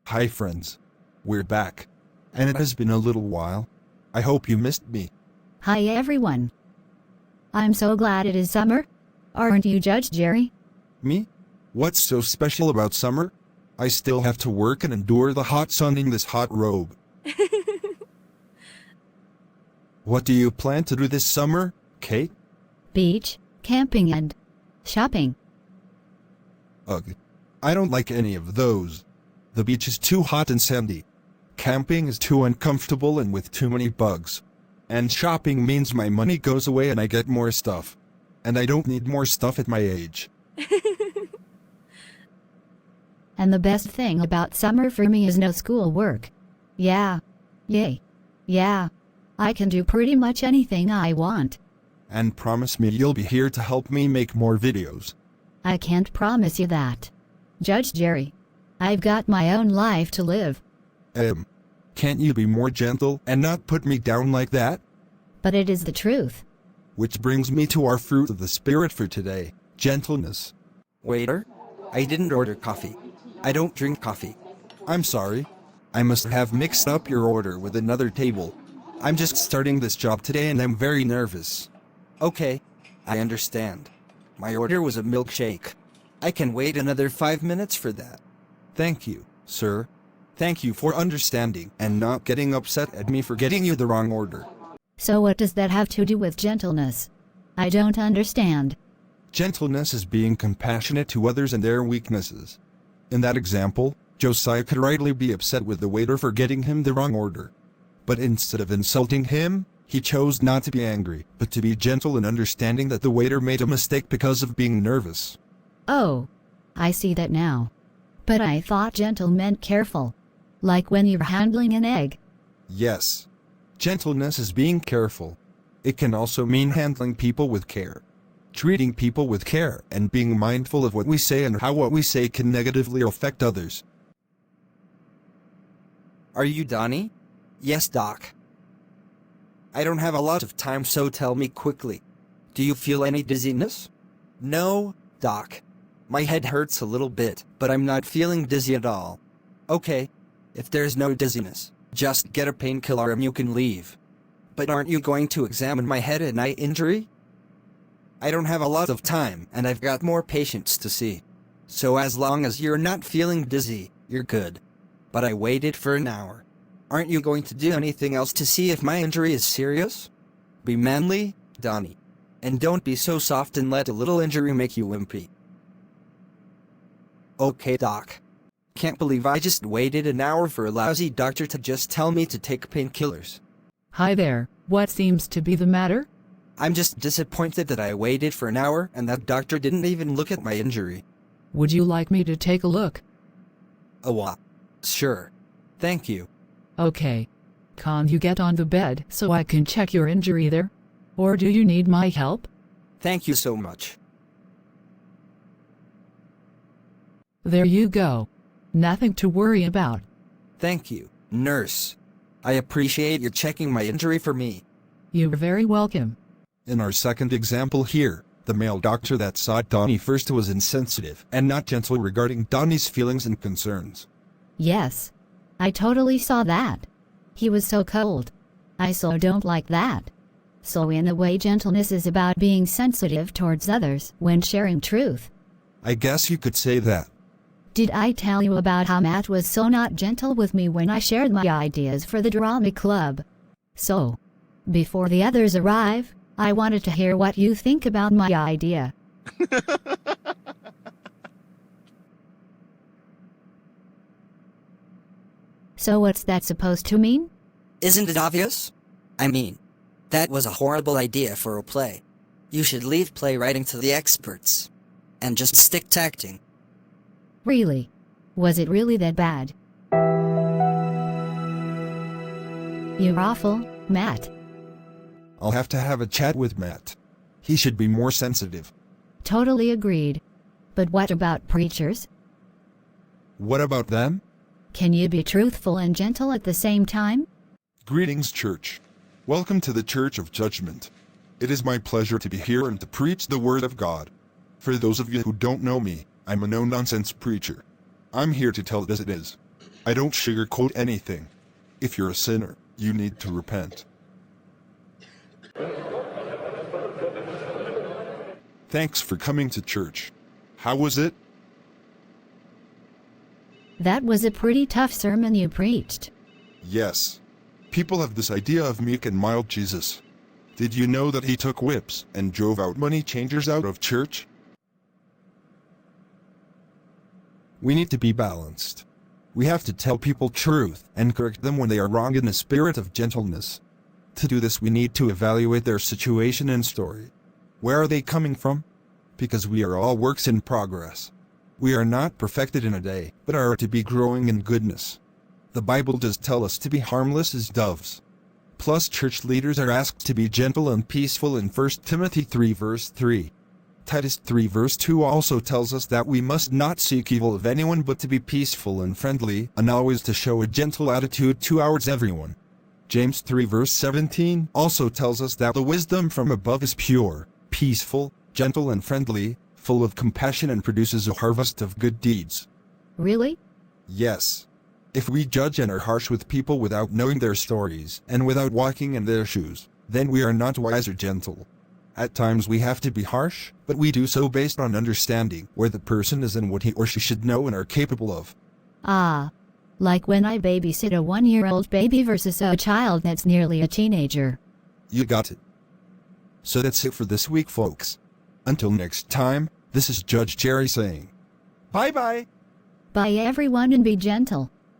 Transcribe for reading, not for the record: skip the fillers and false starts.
Hi friends. We're back. And it has been a little while. I hope you missed me. Hi everyone. I'm so glad it is summer. Aren't you, Judge Jerry? Me? What's so special about summer? I still have to work and endure the hot sun in this hot robe. What do you plan to do this summer, Kate? Beach, camping and shopping. Ugh. I don't like any of those. The beach is too hot and sandy. Camping is too uncomfortable and with too many bugs. And shopping means my money goes away and I get more stuff. And I don't need more stuff at my age. And the best thing about summer for me is no school work. Yeah. Yay. Yeah. I can do pretty much anything I want. And promise me you'll be here to help me make more videos. I can't promise you that, Judge Jerry. I've got my own life to live. Can't you be more gentle and not put me down like that? But it is the truth. Which brings me to our fruit of the spirit for today, gentleness. Waiter, I didn't order coffee. I don't drink coffee. I'm sorry. I must have mixed up your order with another table. I'm just starting this job today and I'm very nervous. Okay, I understand. My order was a milkshake. I can wait another 5 minutes for that. Thank you, sir. Thank you for understanding and not getting upset at me for getting you the wrong order. So what does that have to do with gentleness? I don't understand. Gentleness is being compassionate to others and their weaknesses. In that example, Josiah could rightly be upset with the waiter for getting him the wrong order. But instead of insulting him, he chose not to be angry, but to be gentle and understanding that the waiter made a mistake because of being nervous. Oh, I see that now. But I thought gentle meant careful. Like when you're handling an egg. Yes. Gentleness is being careful. It can also mean handling people with care. Treating people with care and being mindful of what we say and how what we say can negatively affect others. Are you Donnie? Yes, Doc. I don't have a lot of time, so tell me quickly. Do you feel any dizziness? No, Doc. My head hurts a little bit, but I'm not feeling dizzy at all. Okay. If there's no dizziness, just get a painkiller and you can leave. But aren't you going to examine my head and eye injury? I don't have a lot of time and I've got more patients to see. So as long as you're not feeling dizzy, you're good. But I waited for an hour. Aren't you going to do anything else to see if my injury is serious? Be manly, Donnie. And don't be so soft and let a little injury make you wimpy. Okay, Doc. Can't believe I just waited an hour for a lousy doctor to just tell me to take painkillers. Hi there, what seems to be the matter? I'm just disappointed that I waited for an hour and that doctor didn't even look at my injury. Would you like me to take a look? Sure. Thank you. Okay. Can you get on the bed so I can check your injury there? Or do you need my help? Thank you so much. There you go. Nothing to worry about. Thank you, nurse. I appreciate you checking my injury for me. You're very welcome. In our second example here, the male doctor that saw Donnie first was insensitive and not gentle regarding Donnie's feelings and concerns. Yes. I totally saw that. He was so cold. I so don't like that. So in a way, gentleness is about being sensitive towards others when sharing truth. I guess you could say that. Did I tell you about how Matt was so not gentle with me when I shared my ideas for the drama club? So, before the others arrive, I wanted to hear what you think about my idea. So what's that supposed to mean? Isn't it obvious? I mean, that was a horrible idea for a play. You should leave playwriting to the experts. And just stick to acting. Really? Was it really that bad? You're awful, Matt. I'll have to have a chat with Matt. He should be more sensitive. Totally agreed. But what about preachers? What about them? Can you be truthful and gentle at the same time? Greetings, church. Welcome to the Church of Judgment. It is my pleasure to be here and to preach the Word of God. For those of you who don't know me, I'm a no-nonsense preacher. I'm here to tell it as it is. I don't sugarcoat anything. If you're a sinner, you need to repent. Thanks for coming to church. How was it? That was a pretty tough sermon you preached. Yes. People have this idea of meek and mild Jesus. Did you know that he took whips and drove out money changers out of church? We need to be balanced. We have to tell people truth and correct them when they are wrong in a spirit of gentleness. To do this, we need to evaluate their situation and story. Where are they coming from? Because we are all works in progress. We are not perfected in a day, but are to be growing in goodness. The Bible does tell us to be harmless as doves. Plus, church leaders are asked to be gentle and peaceful in 1 Timothy 3 verse 3. Titus 3 verse 2 also tells us that we must not seek evil of anyone but to be peaceful and friendly, and always to show a gentle attitude towards everyone. James 3 verse 17 also tells us that the wisdom from above is pure, peaceful, gentle and friendly, full of compassion and produces a harvest of good deeds. Really? Yes. If we judge and are harsh with people without knowing their stories and without walking in their shoes, then we are not wise or gentle. At times we have to be harsh, but we do so based on understanding where the person is and what he or she should know and are capable of. Ah. Like when I babysit a 1-year-old baby versus a child that's nearly a teenager. You got it. So that's it for this week, folks. Until next time, this is Judge Jerry saying, bye-bye. Bye everyone, and be gentle.